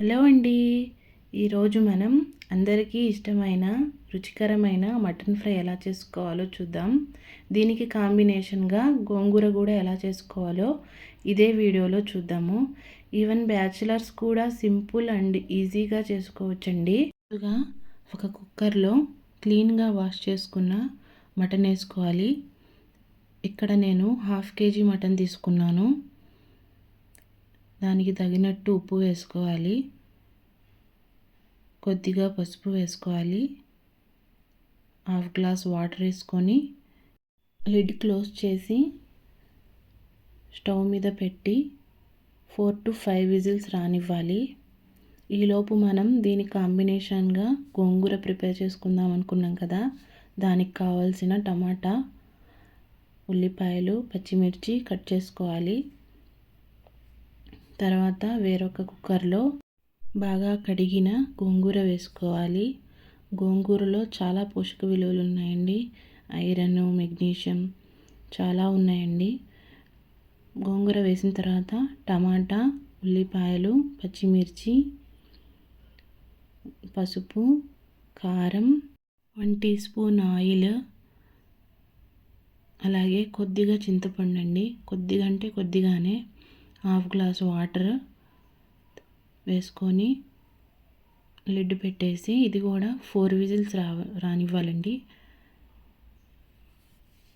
Hello అండి. ఈరోజు మనం అందరికీ ఇష్టమైన రుచికరమైన మటన్ ఫ్రై ఎలా చేసుకోవాలో చూద్దాం. దీనికి కాంబినేషన్గా గోంగూర కూడా ఎలా చేసుకోవాలో ఇదే వీడియోలో చూద్దాము. ఈవెన్ బ్యాచిలర్స్ కూడా సింపుల్ అండ్ ఈజీగా చేసుకోవచ్చండి. ముందుగా ఒక కుక్కర్లో క్లీన్గా వాష్ చేసుకున్న మటన్ వేసుకోవాలి. ఇక్కడ నేను 1/2 kg మటన్ తీసుకున్నాను. దానికి తగినట్టు ఉప్పు వేసుకోవాలి, కొద్దిగా పసుపు వేసుకోవాలి, 1/2 గ్లాస్ వాటర్ వేసుకొని లిడ్ క్లోజ్ చేసి స్టవ్ మీద పెట్టి 4 to 5 విజిల్స్ రానివ్వాలి. ఈలోపు మనం దీనికి కాంబినేషన్గా గోంగూర ప్రిపేర్ చేసుకుందాం అనుకున్నాం కదా, దానికి కావాల్సిన టమాటా, ఉల్లిపాయలు, పచ్చిమిర్చి కట్ చేసుకోవాలి. తర్వాత వేరొక కుక్కర్లో బాగా కడిగిన గోంగూర వేసుకోవాలి. గోంగూరలో చాలా పోషక విలువలు ఉన్నాయండి. ఐరన్, మెగ్నీషియం చాలా ఉన్నాయండి. గోంగూర వేసిన తర్వాత టమాటా, ఉల్లిపాయలు, పచ్చిమిర్చి, పసుపు, కారం, 1 టీ స్పూన్ ఆయిల్, అలాగే కొద్దిగా చింతపండు అండి, కొద్దిగా అంటే కొద్దిగానే 1/2 గ్లాస్ వాటర్ వేసుకొని లిడ్ పెట్టేసి ఇది కూడా 4 విజిల్స్ రానివ్వాలండి.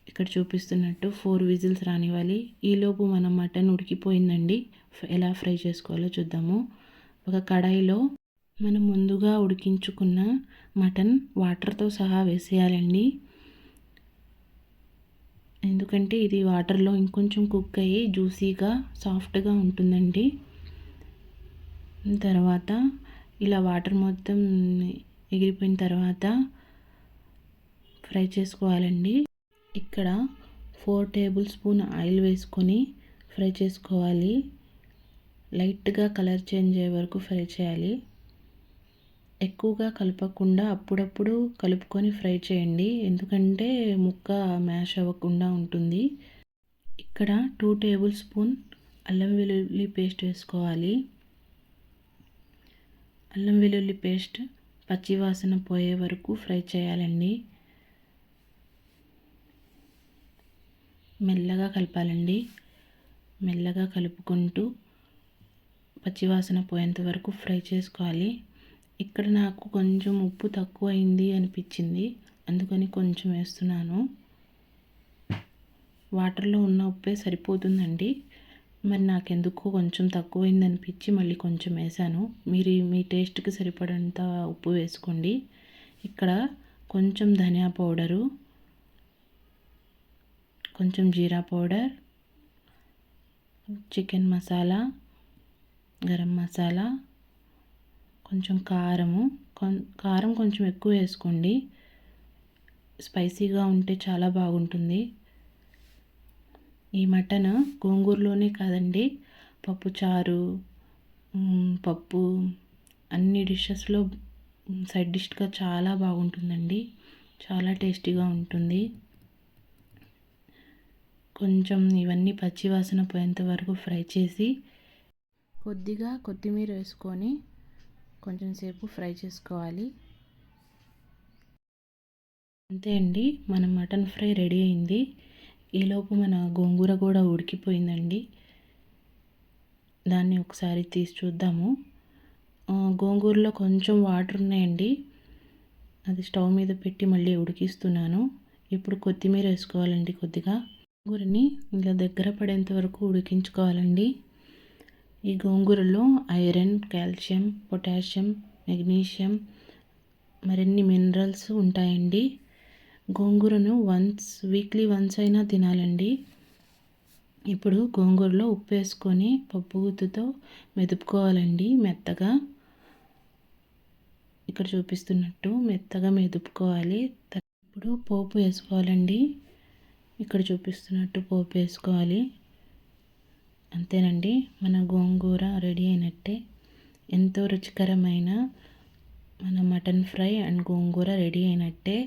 ఇక్కడ చూపిస్తున్నట్టు 4 విజిల్స్ రానివ్వాలి. ఈలోపు మనం మటన్ ఉడికిపోయిందండి. ఎలా ఫ్రై చేసుకోవాలో చూద్దాము. ఒక కడాయిలో మనం ముందుగా ఉడికించుకున్న మటన్ వాటర్తో సహా వేసేయాలండి. ఎందుకంటే ఇది వాటర్లో ఇంకొంచెం కుక్ అయ్యి జ్యూసీగా సాఫ్ట్గా ఉంటుందండి. తర్వాత ఇలా వాటర్ మొత్తం ఎగిరిపోయిన తర్వాత ఫ్రై చేసుకోవాలండి. ఇక్కడ 4 టేబుల్ స్పూన్ ఆయిల్ వేసుకొని ఫ్రై చేసుకోవాలి. లైట్గా కలర్ చేంజ్ అయ్యే వరకు ఫ్రై చేయాలి. ఎక్కువగా కలపకుండా అప్పుడప్పుడు కలుపుకొని ఫ్రై చేయండి, ఎందుకంటే ముక్క మ్యాష్ అవ్వకుండా ఉంటుంది. ఇక్కడ 2 టేబుల్ స్పూన్ అల్లం వెల్లుల్లి పేస్ట్ వేసుకోవాలి. అల్లం వెల్లుల్లి పేస్ట్ పచ్చివాసన పోయే వరకు ఫ్రై చేయాలండి. మెల్లగా కలపాలండి. మెల్లగా కలుపుకుంటూ పచ్చివాసన పోయేంత వరకు ఫ్రై చేసుకోవాలి. ఇక్కడ నాకు కొంచెం ఉప్పు తక్కువ అయింది అనిపించింది, అందుకని కొంచెం వేస్తున్నాను. వాటర్లో ఉన్న ఉప్పే సరిపోతుందండి. మరి నాకెందుకో కొంచెం తక్కువైంది అనిపించి మళ్ళీ కొంచెం వేసాను. మీరు మీ టేస్ట్కి సరిపడంత ఉప్పు వేసుకోండి. ఇక్కడ కొంచెం ధనియా పౌడరు, కొంచెం జీరా పౌడర్, చికెన్ మసాలా, గరం మసాలా, కొంచెం కారం కొంచెం ఎక్కువ వేసుకోండి. స్పైసీగా ఉంటే చాలా బాగుంటుంది. ఈ మటన్ గోంగూరలోనే కాదండి, పప్పుచారు, పప్పు, అన్ని డిషెస్లో సైడ్ డిష్గా చాలా బాగుంటుందండి. చాలా టేస్టీగా ఉంటుంది. కొంచెం ఇవన్నీ పచ్చివాసన పోయేంత వరకు ఫ్రై చేసి కొద్దిగా కొత్తిమీర వేసుకొని కొంచెం సేపు ఫ్రై చేసుకోవాలి. అంతే అండి, మన మటన్ ఫ్రై రెడీ అయింది. ఈలోపు మన గోంగూర కూడా ఉడికిపోయిందండి. దాన్ని ఒకసారి తీసి చూద్దాము. గోంగూరలో కొంచెం వాటర్ ఉన్నాయండి, అది స్టవ్ మీద పెట్టి మళ్ళీ ఉడికిస్తున్నాను. ఇప్పుడు కొత్తిమీర వేసుకోవాలండి. కొద్దిగా గోంగూరని ఇలా దగ్గర పడేంత వరకు ఉడికించుకోవాలండి. ఈ గోంగూరలో ఐరన్, కాల్షియం, పొటాషియం, మెగ్నీషియం, మరిన్ని మినరల్స్ ఉంటాయండి. గోంగూరను వీక్లీ వన్స్ అయినా తినాలండి. ఇప్పుడు గోంగూరలో ఉప్పు వేసుకొని పప్పు గుత్తుతో మెదుపుకోవాలండి మెత్తగా. ఇక్కడ చూపిస్తున్నట్టు మెత్తగా మెదుపుకోవాలి. ఇప్పుడు పోపు వేసుకోవాలండి. ఇక్కడ చూపిస్తున్నట్టు పోపు వేసుకోవాలి. అంతేనండి, మన గోంగూర రెడీ అయినట్టే. ఎంతో రుచికరమైన మన mutton fry and gongura ready అయినట్టే.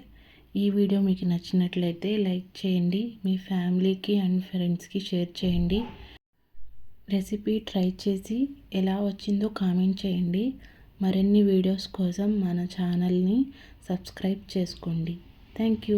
ఈ వీడియో మీకు నచ్చినట్లయితే లైక్ చేయండి, మీ ఫ్యామిలీకి అండ్ ఫ్రెండ్స్కి షేర్ చేయండి. రెసిపీ ట్రై చేసి ఎలా వచ్చిందో కామెంట్ చేయండి. మరిన్ని వీడియోస్ కోసం మన ఛానల్ని సబ్స్క్రైబ్ చేసుకోండి. Thank you.